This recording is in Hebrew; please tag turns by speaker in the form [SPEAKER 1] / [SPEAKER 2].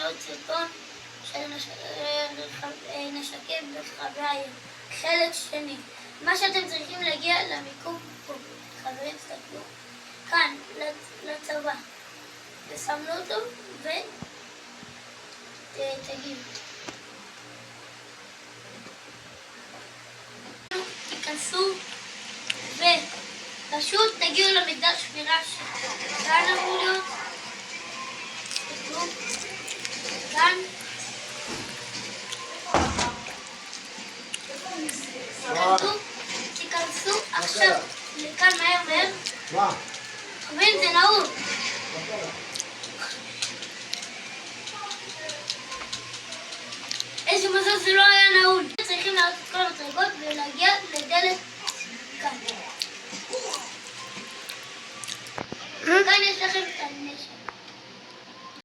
[SPEAKER 1] לראות סרטון נשקים ברחבי העיר. חלק שני. מה שאתם צריכים להגיע למיקום פה. חברים, תסתכלו. כאן, לצבא. תסמנו אותו ותגיעו. תיכנסו ופשוט תגיעו למגדל שמירה שכאן אמור להיות. תסתכלו. כאן. תיכנסו עכשיו לכאן מהר. חברים, זה נעול. איזה מזל זה לא היה נעול. צריכים לעלות את כל המדרגות ולהגיע לדלת כאן. כאן יש לכם